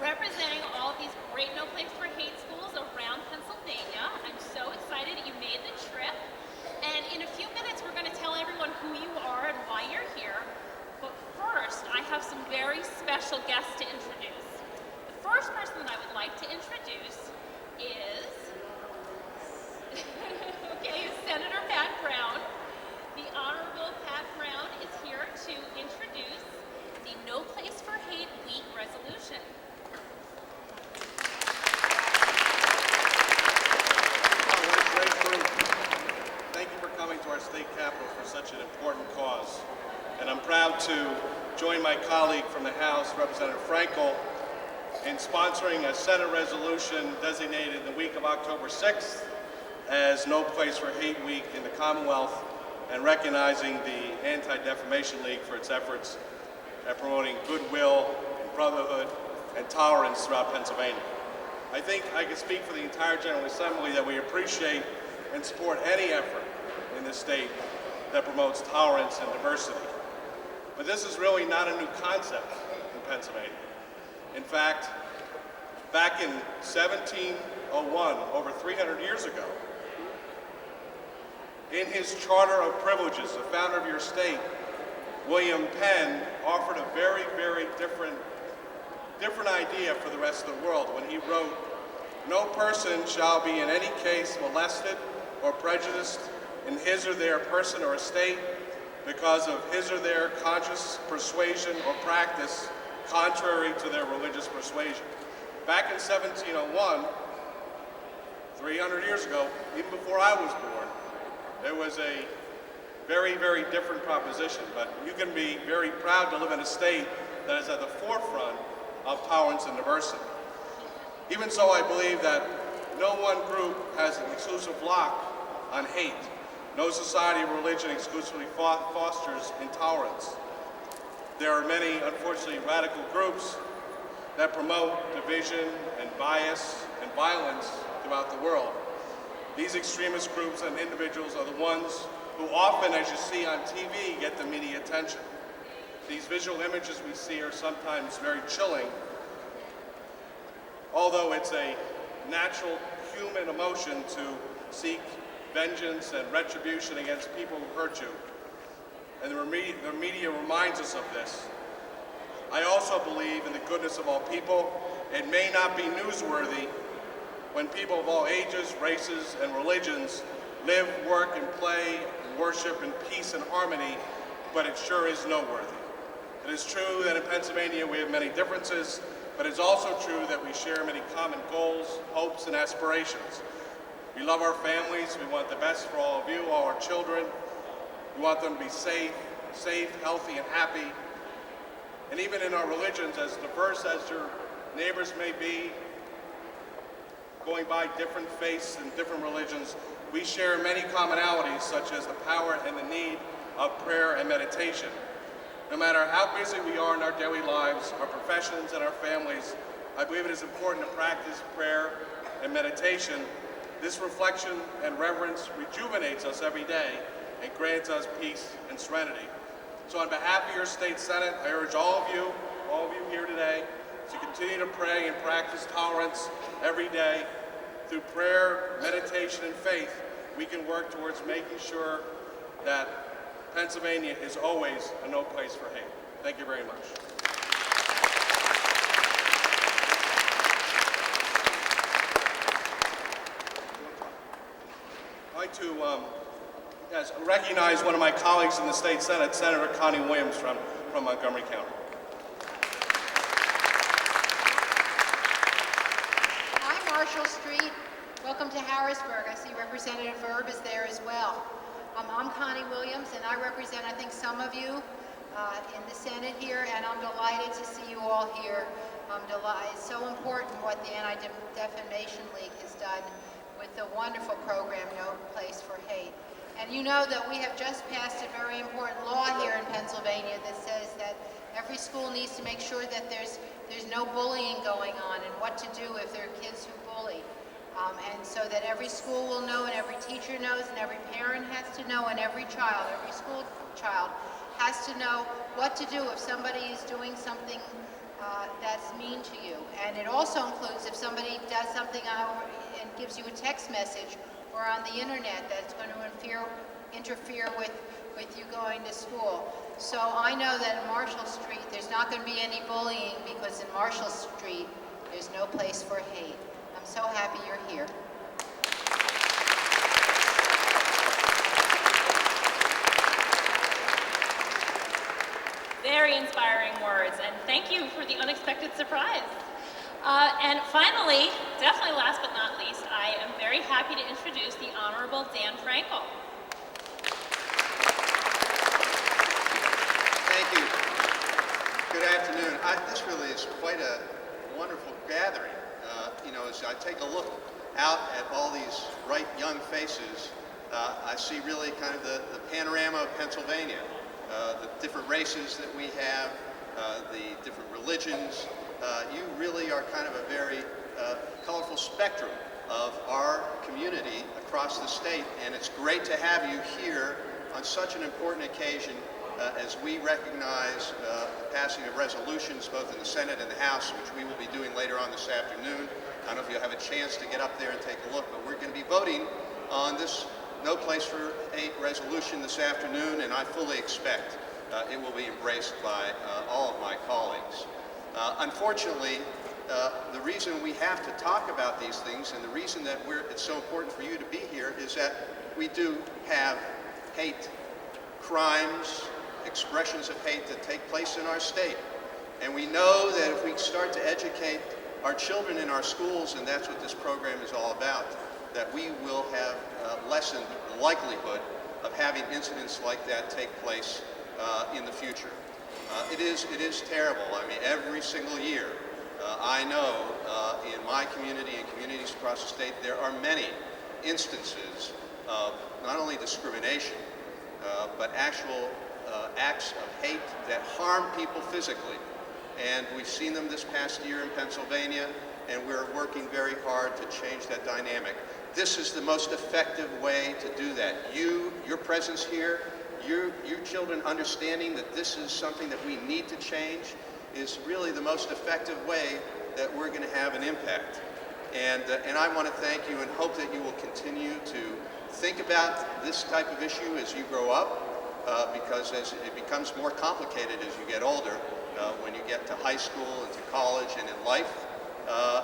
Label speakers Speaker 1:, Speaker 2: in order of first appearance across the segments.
Speaker 1: representing all of these great No Place for Hate schools around Pennsylvania. I'm so excited you made the trip. And in a few minutes, we're going to tell everyone who you are and why you're here. But first, I have some very special guests to introduce. The first person that I would like to introduce is, is Senator Pat Browne. The Honorable Pat Browne is here to introduce the No Place for Hate Week resolution.
Speaker 2: Thank you for coming to our state capitol for such an important cause. And I'm proud to join my colleague from the House, Representative Frankel, in sponsoring a Senate resolution designated the week of October 6th as No Place for Hate Week in the Commonwealth, and recognizing the Anti-Defamation League for its efforts at promoting goodwill, brotherhood, and tolerance throughout Pennsylvania. I think I can speak for the entire General Assembly that we appreciate and support any effort in this state that promotes tolerance and diversity. But this is really not a new concept in Pennsylvania. In fact, back in 1701, over 300 years ago, in his Charter of Privileges, the founder of your state, William Penn, offered a very, very different idea for the rest of the world when he wrote, "No person shall be in any case molested or prejudiced in his or their person or estate because of his or their conscious persuasion or practice contrary to their religious persuasion." Back in 1701, 300 years ago, even before I was born, there was a very, very different proposition, but you can be very proud to live in a state that is at the forefront of tolerance and diversity. Even so, I believe that no one group has an exclusive lock on hate. No society or religion exclusively fosters intolerance. There are many, unfortunately, radical groups that promote division and bias and violence throughout the world. These extremist groups and individuals are the ones who often, as you see on TV, get the media attention. These visual images we see are sometimes very chilling, although it's a natural human emotion to seek vengeance and retribution against people who hurt you. And the media reminds us of this. I also believe in the goodness of all people. It may not be newsworthy when people of all ages, races, and religions live, work, and play, and worship in peace and harmony, but it sure is noteworthy. It is true that in Pennsylvania we have many differences, but it's also true that we share many common goals, hopes, and aspirations. We love our families. We want the best for all of you, all our children. We want them to be safe, healthy, and happy. And even in our religions, as diverse as your neighbors may be, going by different faiths and different religions, we share many commonalities, such as the power and the need of prayer and meditation. No matter how busy we are in our daily lives, our professions, and our families, I believe it is important to practice prayer and meditation. This reflection and reverence rejuvenates us every day and grants us peace and serenity. So on behalf of your state senate, I urge all of you here today, to continue to pray and practice tolerance every day. Through prayer, meditation, and faith, we can work towards making sure that Pennsylvania is always a no place for hate. Thank you very much. I'd like to recognize one of my colleagues in the state senate, Senator Connie from Montgomery County.
Speaker 3: Hi, Marshall Street. Welcome to Harrisburg. I see Representative Verb is there as well. I'm Connie Williams, and I represent, I think, some of you in the Senate here, and I'm delighted to see you all here. It's so important what the Anti-Defamation League has done with the wonderful program, No Place for Hate. And you know that we have just passed a very important law here in Pennsylvania that says that every school needs to make sure that there's no bullying going on and what to do if there are kids who bully. And so that every school will know and every teacher knows and every parent has to know and every child, every school child has to know what to do if somebody is doing something that's mean to you. And it also includes if somebody does something and gives you a text message or on the internet that's going to interfere with you going to school. So I know that in Marshall Street there's not going to be any bullying because in Marshall Street there's no place for hate. I'm so happy you're here.
Speaker 1: Very inspiring words, and thank you for the unexpected surprise. And finally, definitely last but not least, I am very happy to introduce the Honorable Dan Frankel.
Speaker 4: Thank you. Good afternoon. This really is quite a wonderful gathering. As I take a look out at all these bright young faces, I see really kind of the panorama of Pennsylvania, the different races that we have, the different religions. You really are kind of a very colorful spectrum of our community across the state, and it's great to have you here on such an important occasion as we recognize the passing of resolutions both in the Senate and the House, which we will be doing later on this afternoon. I don't know if you'll have a chance to get up there and take a look, but we're going to be voting on this No Place for Hate resolution this afternoon, and I fully expect it will be embraced by all of my colleagues. Unfortunately, the reason we have to talk about these things and the reason that it's so important for you to be here is that we do have hate crimes, expressions of hate that take place in our state. And we know that if we start to educate our children in our schools, and that's what this program is all about, that we will have lessened the likelihood of having incidents like that take place in the future. It is terrible. I mean, every single year, I know in my community and communities across the state, there are many instances of not only discrimination, but actual acts of hate that harm people physically. And we've seen them this past year in Pennsylvania, and we're working very hard to change that dynamic. This is the most effective way to do that. Your presence here, your children understanding that this is something that we need to change is really the most effective way that we're going to have an impact. And I want to thank you and hope that you will continue to think about this type of issue as you grow up, because as it becomes more complicated as you get older, when you get to high school and to college and in life.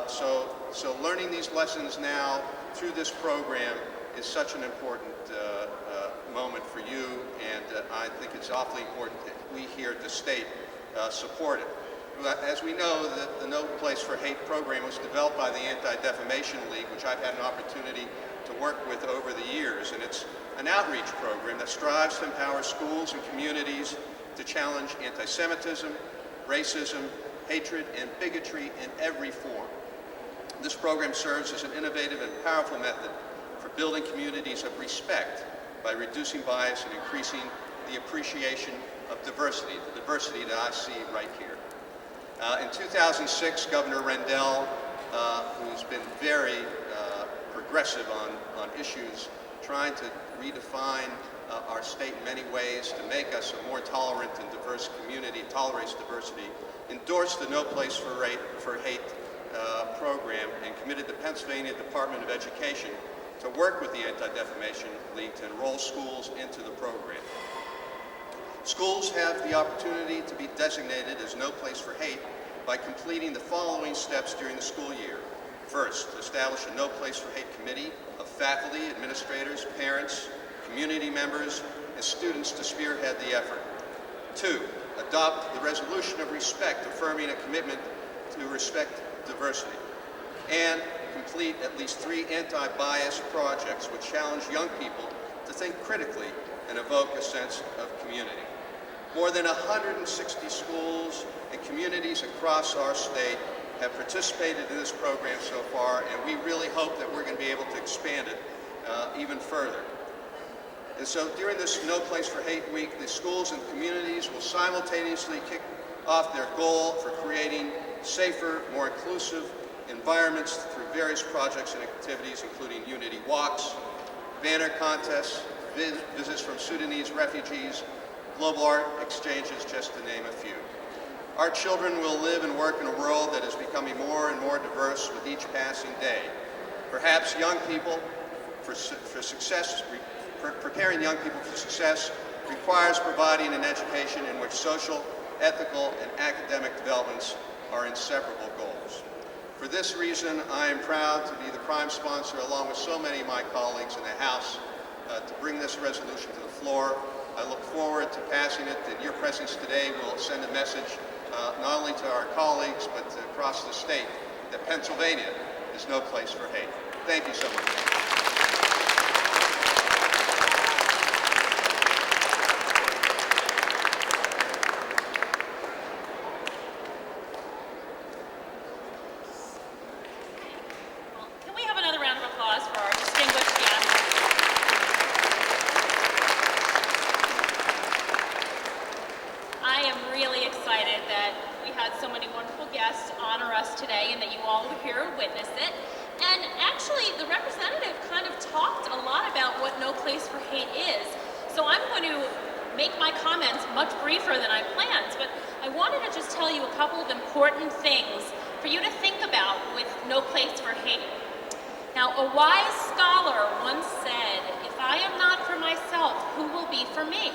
Speaker 4: So learning these lessons now through this program is such an important moment for you, and I think it's awfully important that we here at the state support it. As we know, the No Place for Hate program was developed by the Anti-Defamation League, which I've had an opportunity to work with over the years, and it's an outreach program that strives to empower schools and communities to challenge anti-Semitism, racism, hatred, and bigotry in every form. This program serves as an innovative and powerful method for building communities of respect by reducing bias and increasing the appreciation of diversity, the diversity that I see right here. In 2006, Governor Rendell, who's been very progressive on issues, trying to redefine our state in many ways to make us a more tolerant and diverse community, tolerates diversity, endorsed the No Place for Hate program and committed the Pennsylvania Department of Education to work with the Anti-Defamation League to enroll schools into the program. Schools have the opportunity to be designated as No Place for Hate by completing the following steps during the school year. First, establish a No Place for Hate committee of faculty, administrators, parents, community members, and students to spearhead the effort. Two, adopt the resolution of respect, affirming a commitment to respect diversity. And complete at least 3 anti-bias projects which challenge young people to think critically and evoke a sense of community. More than 160 schools and communities across our state have participated in this program so far, and we really hope that we're going to be able to expand it even further. And so during this No Place for Hate Week, the schools and communities will simultaneously kick off their goal for creating safer, more inclusive environments through various projects and activities, including unity walks, banner contests, visits from Sudanese refugees, global art exchanges, just to name a few. Our children will live and work in a world that is becoming more and more diverse with each passing day. Perhaps young people preparing young people for success requires providing an education in which social, ethical, and academic developments are inseparable goals. For this reason, I am proud to be the prime sponsor, along with so many of my colleagues in the House, to bring this resolution to the floor. I look forward to passing it, and your presence today will send a message not only to our colleagues, but across the state, that Pennsylvania is no place for hate. Thank you so much.
Speaker 1: Can we have another round of applause for our distinguished guests? I am really excited that we had so many wonderful guests honor us today and that you all were here to witness it. And actually, the representative kind of talked a lot about what No Place for Hate is. So I'm going to make my comments much briefer than I planned, but I wanted to just tell you a couple of important things for you to think about with No Place for Hate. Now, a wise scholar once said, "If I am not for myself, who will be for me?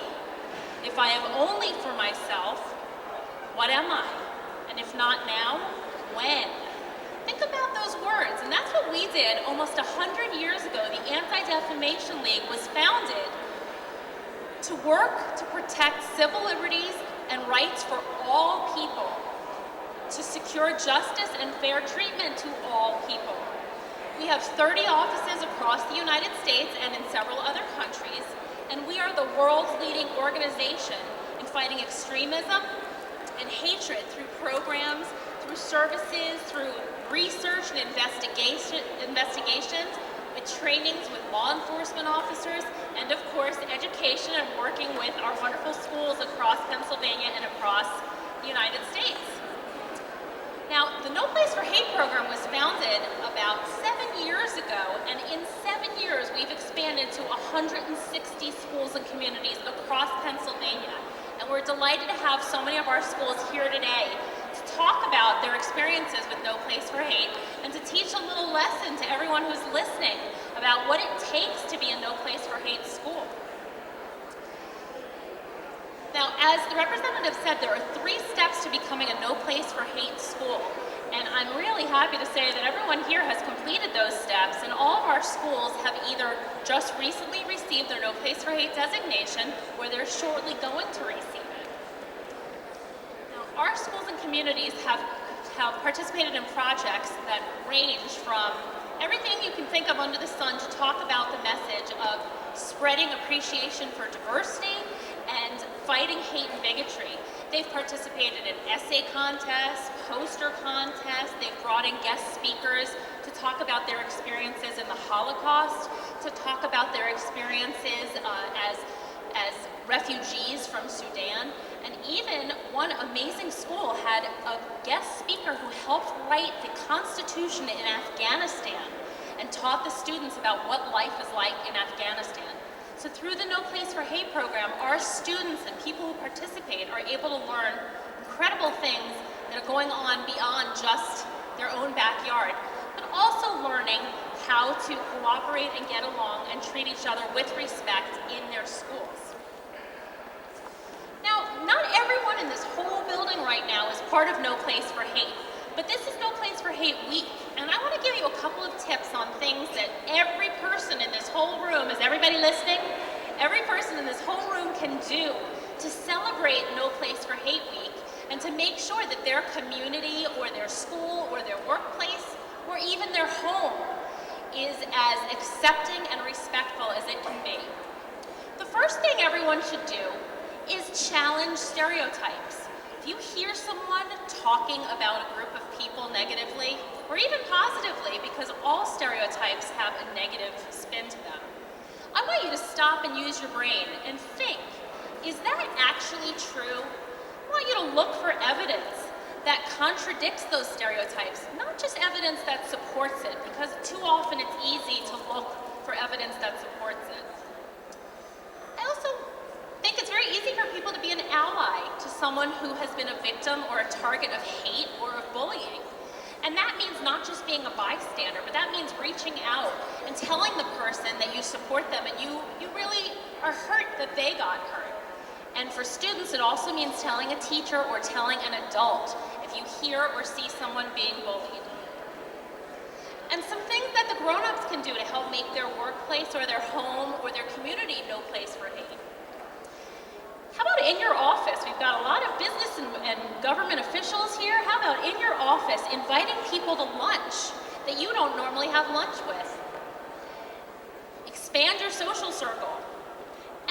Speaker 1: If I am only for myself, what am I? And if not now, when?" Think about those words, and that's what we did almost 100 years ago. The Anti-Defamation League was founded to work to protect civil liberties and rights for all people, to secure justice and fair treatment to all people. We have 30 offices across the United States and in several other countries, and we are the world's leading organization in fighting extremism and hatred through programs, through services, through research and investigations, with trainings with law enforcement officers, and of course education and working with our wonderful schools across Pennsylvania and across the United States. Now, the No Place for Hate program was founded about 7 years ago, and in 7 years we've expanded to 160 schools and communities across Pennsylvania. And we're delighted to have so many of our schools here today to talk about their experiences with No Place for Hate and to teach a little lesson to everyone who's listening about what it takes to be a No Place for Hate school. Now, as the representative said, there are 3 steps to becoming a No Place for Hate school. And I'm really happy to say that everyone here has completed those steps, and all of our schools have either just recently received their No Place for Hate designation or they're shortly going to receive it. Now, our schools and communities have participated in projects that range from everything you can think of under the sun to talk about the message of spreading appreciation for diversity and fighting hate and bigotry. They've participated in essay contests, poster contests. They've brought in guest speakers to talk about their experiences in the Holocaust, to talk about their experiences as refugees from Sudan. And even one amazing school had a guest speaker who helped write the Constitution in Afghanistan and taught the students about what life is like in Afghanistan. So through the No Place for Hate program, our students and people who participate are able to learn incredible things that are going on beyond just their own backyard, but also learning how to cooperate and get along and treat each other with respect in their schools. Now, not everyone in this whole building right now is part of No Place for Hate, but this is No Place for Hate Week, and I want to give you a couple of tips on things that every person in this whole room, is everybody listening? Every person in this whole room can do to celebrate No Place for Hate Week and to make sure that their community or their school or their workplace or even their home is as accepting and respectful as it can be. The first thing everyone should do is challenge stereotypes. If you hear someone talking about a group of people negatively, or even positively, because all stereotypes have a negative spin to them, I want you to stop and use your brain and think, is that actually true? I want you to look for evidence that contradicts those stereotypes, not just evidence that supports it, because too often it's easy to look for evidence that supports it. I also think it's very easy for people to be an ally to someone who has been a victim or a target of hate or of bullying. And that means not just being a bystander, but that means reaching out and telling the person that you support them and you really are hurt that they got hurt. And for students, it also means telling a teacher or telling an adult if you hear or see someone being bullied. And some things that the grown-ups can do to help make their workplace or their home or their community no place for hate. How about in your office? We've got a lot of business and government officials here. How about in your office inviting people to lunch that you don't normally have lunch with? Expand your social circle.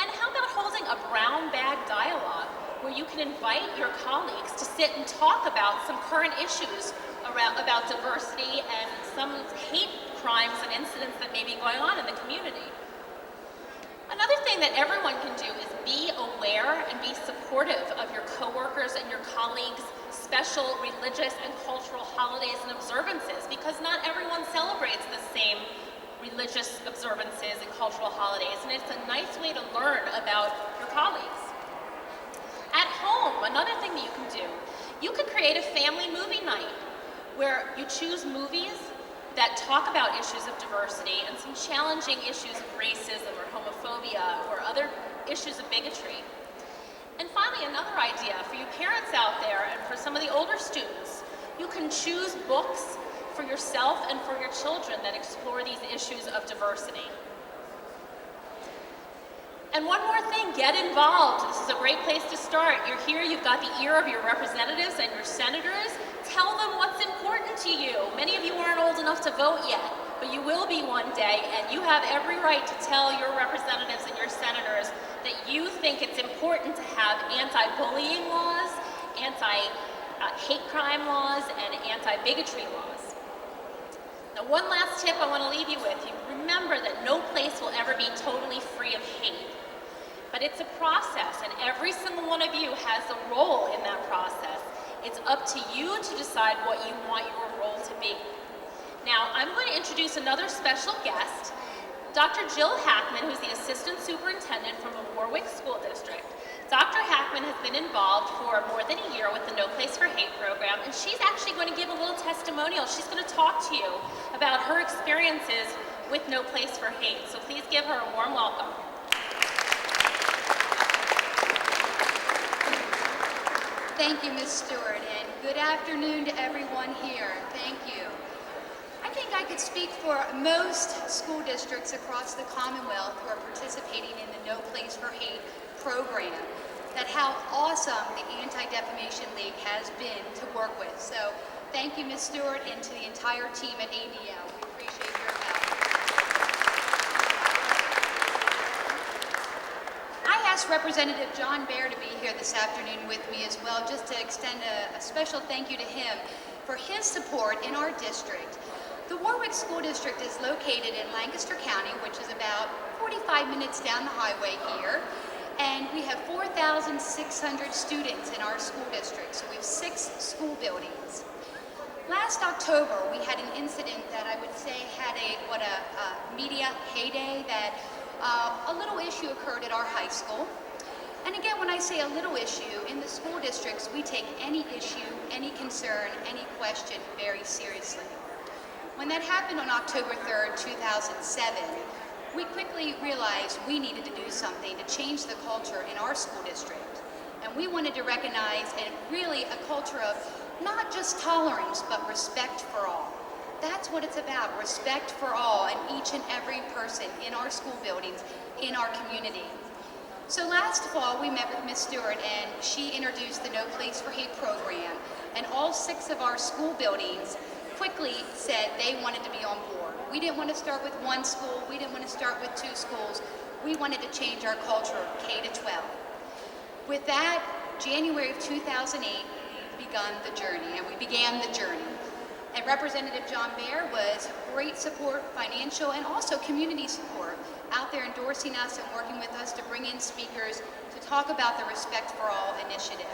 Speaker 1: And how about holding a brown bag dialogue where you can invite your colleagues to sit and talk about some current issues about diversity and some hate crimes and incidents that may be going on in the community. Another thing that everyone can do is be aware and be supportive of your coworkers and your colleagues' special religious and cultural holidays and observances, because not everyone celebrates the same religious observances and cultural holidays, and it's a nice way to learn about your colleagues. At home, another thing that you can do, you can create a family movie night where you choose movies that talk about issues of diversity and some challenging issues of racism or homophobia or other issues of bigotry. And finally, another idea for you parents out there and for some of the older students, you can choose books for yourself and for your children that explore these issues of diversity. And one more thing, get involved. This is a great place to start. You're here, you've got the ear of your representatives and your senators. Tell them what's important to you. Many of you aren't old enough to vote yet, but you will be one day, and you have every right to tell your representatives and your senators that you think it's important to have anti-bullying laws, anti-hate crime laws, and anti-bigotry laws. Now, one last tip I want to leave you with. Remember that no place will ever be totally free of hate. But it's a process, and every single one of you has a role in that process. It's up to you to decide what you want your role to be. Now, I'm going to introduce another special guest, Dr. Jill Hackman, who's the Assistant Superintendent from the Warwick School District. Dr. Hackman has been involved for more than a year with the No Place for Hate program, and she's actually going to give a little testimonial. She's going to talk to you about her experiences with No Place for Hate. So please give her a warm welcome.
Speaker 3: Thank you, Ms. Stewart, and good afternoon to everyone here. Thank you. I think I could speak for most school districts across the Commonwealth who are participating in the No Place for Hate program, that how awesome the Anti-Defamation League has been to work with. So thank you, Ms. Stewart, and to the entire team at ADL. We appreciate your help. I asked Representative John Baer to be here this afternoon with me as well, just to extend a special thank you to him for his support in our district. The Warwick School District is located in Lancaster County, which is about 45 minutes down the highway here, and we have 4,600 students in our school district, so we have 6 school buildings. Last October, we had an incident that I would say had a media heyday, that a little issue occurred at our high school. And again, when I say a little issue, in the school districts, we take any issue, any concern, any question very seriously. When that happened on October 3rd, 2007, we quickly realized we needed to do something to change the culture in our school district. And we wanted to recognize really a culture of not just tolerance, but respect for all. That's what it's about, respect for all and each and every person in our school buildings, in our community. So last fall, we met with Ms. Stewart, and she introduced the No Place for Hate program, and all 6 of our school buildings quickly said they wanted to be on board. We didn't want to start with one school. We didn't want to start with 2 schools. We wanted to change our culture, K to 12. With that, January of 2008, we began the journey. And Representative John Baer was great support, financial and also community support, out there endorsing us and working with us to bring in speakers to talk about the Respect for All initiative.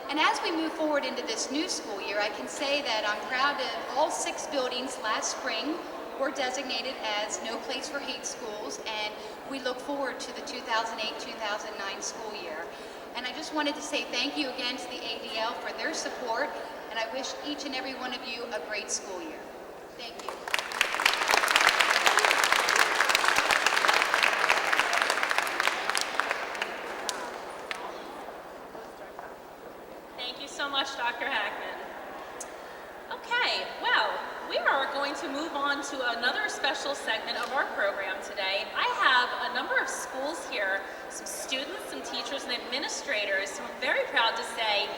Speaker 3: And as we move forward into this new school year, I can say that I'm proud that all 6 buildings last spring were designated as No Place for Hate schools, and we look forward to the 2008-2009 school year. And I just wanted to say thank you again to the ADL for their support, and I wish each and every one of you a great school year. Thank you.
Speaker 1: Thank you so much, Dr. Hackman. Okay, well, we are going to move on to another special segment of our program today. I have a number of schools here, some students, some teachers, and administrators who I'm very proud to say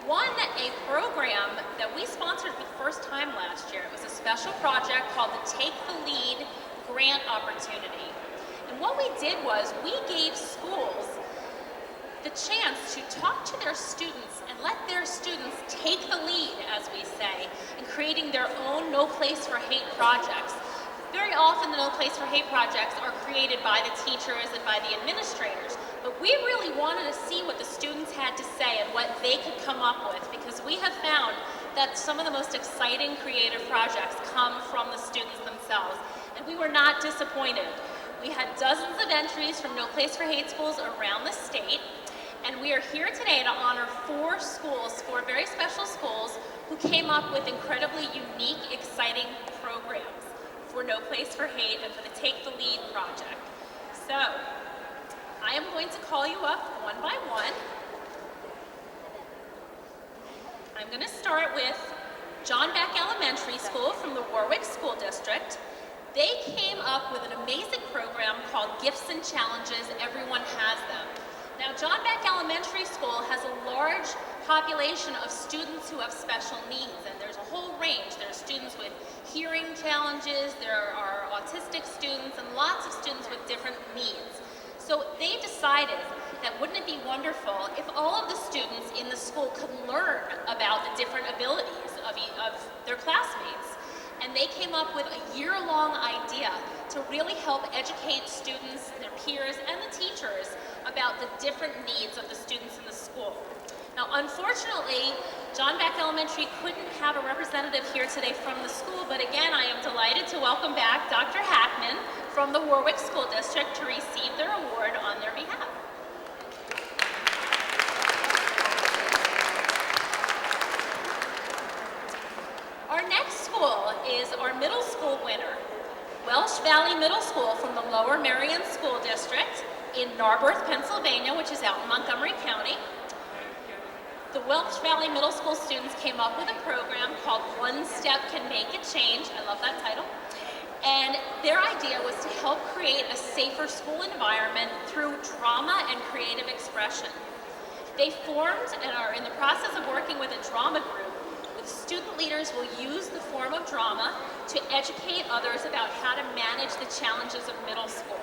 Speaker 1: won a program that we sponsored for the first time last year. It was a special project called the Take the Lead Grant Opportunity. And what we did was we gave schools the chance to talk to their students and let their students take the lead, as we say, in creating their own No Place for Hate projects. Very often the No Place for Hate projects are created by the teachers and by the administrators, but we really wanted to see what the students had to say and what they could come up with, because we have found that some of the most exciting creative projects come from the students themselves, and we were not disappointed. We had dozens of entries from No Place for Hate schools around the state, and we are here today to honor 4 schools, 4 very special schools, who came up with incredibly unique, exciting programs for No Place for Hate and for the Take the Lead project. So, I am going to call you up one by one. I'm going to start with John Beck Elementary School from the Warwick School District. They came up with an amazing program called Gifts and Challenges, Everyone Has Them. Now, John Beck Elementary School has a large population of students who have special needs, and there's a whole range. There are students with hearing challenges, there are autistic students, and lots of students with different needs. So they decided that wouldn't it be wonderful if all of the students in the school could learn about the different abilities of their classmates. And they came up with a year-long idea to really help educate students, their peers, and the teachers about the different needs of the students in the school. Now, unfortunately, John Beck Elementary couldn't have a representative here today from the school, but again, I am delighted to welcome back Dr. Hackman from the Warwick School District to receive their award on their behalf. Our next school is our middle school winner, Welsh Valley Middle School from the Lower Merion School District in Narberth, Pennsylvania, which is out in Montgomery County. The Welsh Valley Middle School students came up with a program called One Step Can Make a Change. I love that title. And their idea was to help create a safer school environment through drama and creative expression. They formed and are in the process of working with a drama group. The student leaders will use the form of drama to educate others about how to manage the challenges of middle school.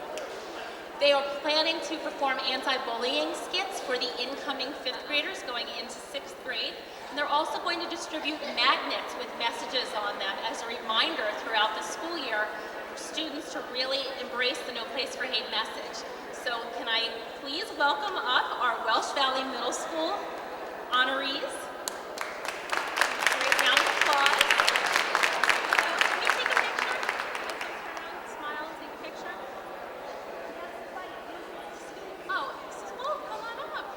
Speaker 1: They are planning to perform anti-bullying skits for the incoming 5th graders going into 6th grade. And they're also going to distribute magnets with messages on them as a reminder throughout the school year for students to really embrace the No Place for Hate message. So can I please welcome up our Welsh Valley Middle School honorees. Great round of applause. Can we take a picture? Turn around, smile, and take a picture. Oh, Mrs. Wolf, come on up.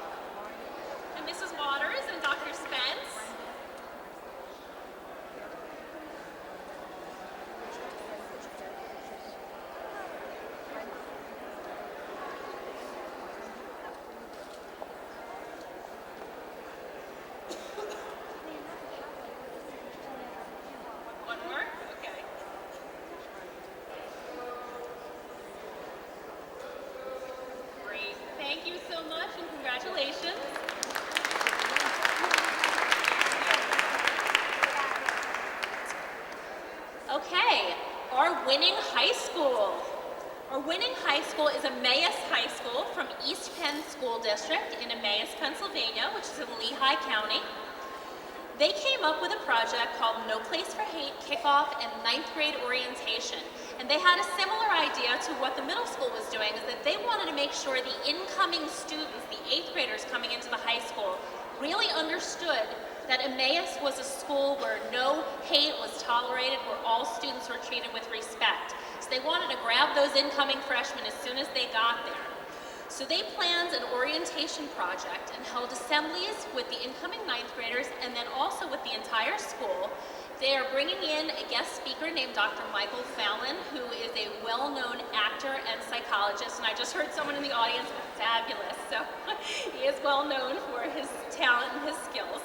Speaker 1: And Mrs. Waters and Dr. Spence. winning high school. Our winning high school is Emmaus High School from East Penn School District in Emmaus, Pennsylvania, which is in Lehigh County. They came up with a project called No Place for Hate Kickoff and 9th grade orientation. And they had a similar idea to what the middle school was doing, is that they wanted to make sure the incoming students, the 8th graders coming into the high school, really understood that Emmaus was a school where no hate was tolerated, where all students were treated with respect. So they wanted to grab those incoming freshmen as soon as they got there. So they planned an orientation project and held assemblies with the incoming 9th graders and then also with the entire school. They are bringing in a guest speaker named Dr. Michael Fallon, who is a well-known actor and psychologist, and I just heard someone in the audience, fabulous, so he is well known for his talent and his skills.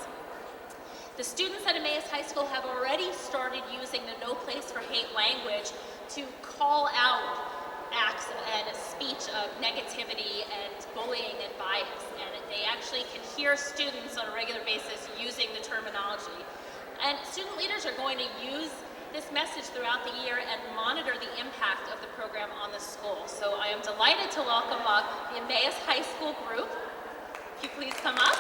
Speaker 1: The students at Emmaus High School have already started using the No Place for Hate language to call out acts and speech of negativity and bullying and bias, and they actually can hear students on a regular basis using the terminology. And student leaders are going to use this message throughout the year and monitor the impact of the program on the school. So I am delighted to welcome up the Emmaus High School group. If you please come up.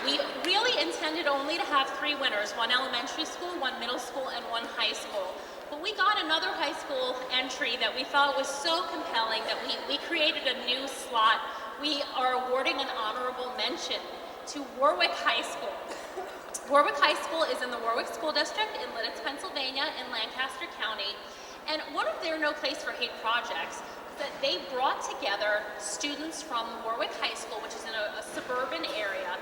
Speaker 1: We really intended only to have 3 winners, 1 elementary school, 1 middle school, and 1 high school. But we got another high school entry that we thought was so compelling that we created a new slot. We are awarding an honorable mention to Warwick High School. Warwick High School is in the Warwick School District in Lidditz, Pennsylvania, in Lancaster County. And one of their No Place for Hate projects is that they brought together students from Warwick High School, which is in a suburban area,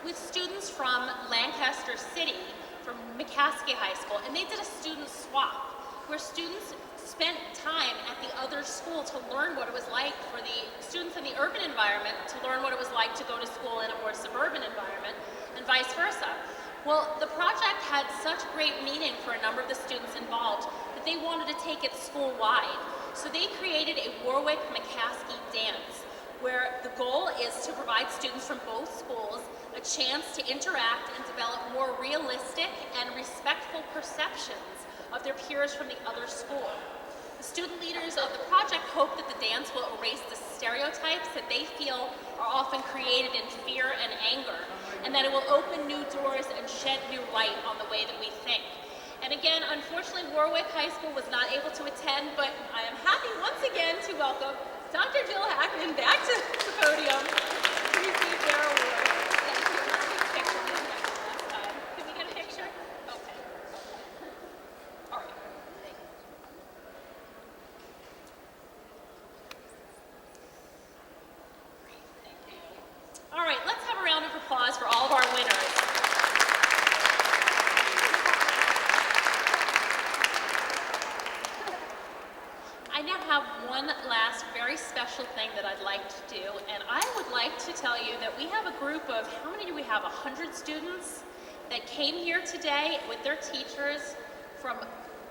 Speaker 1: with students from Lancaster City, from McCaskey High School, and they did a student swap where students spent time at the other school to learn what it was like for the students in the urban environment to learn what it was like to go to school in a more suburban environment, and vice versa. Well, the project had such great meaning for a number of the students involved that they wanted to take it school-wide. So they created a Warwick McCaskey dance, where the goal is to provide students from both schools a chance to interact and develop more realistic and respectful perceptions of their peers from the other school. The student leaders of the project hope that the dance will erase the stereotypes that they feel are often created in fear and anger, and that it will open new doors and shed new light on the way that we think. And again, unfortunately, Warwick High School was not able to attend, but I am happy once again to welcome Dr. Jill Hackman back to the podium to receive their award. Can we get a picture? Okay. All right. Great, thank you. All right, let's have a round of applause for all of our winners. I now have one last very special thing that I'd like to do, and I would like to tell you that we have a group of, how many do we have, 100 students that came here today with their teachers from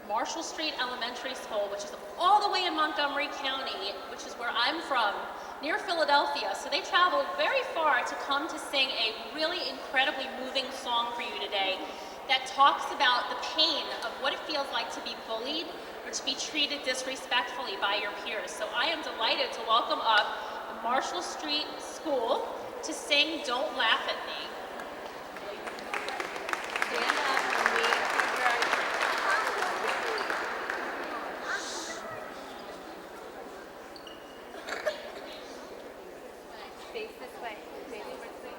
Speaker 1: Marshall Street Elementary School, which is all the way in Montgomery County, which is where I'm from, near Philadelphia. So they traveled very far to come to sing a really incredibly moving song for you today that talks about the pain of what it feels like to be bullied or to be treated disrespectfully by your peers. So I am delighted to welcome up the Marshall Street School to sing Don't Laugh at Me. Stand up and wave for face this way. Face this way.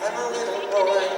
Speaker 5: I'm a little boy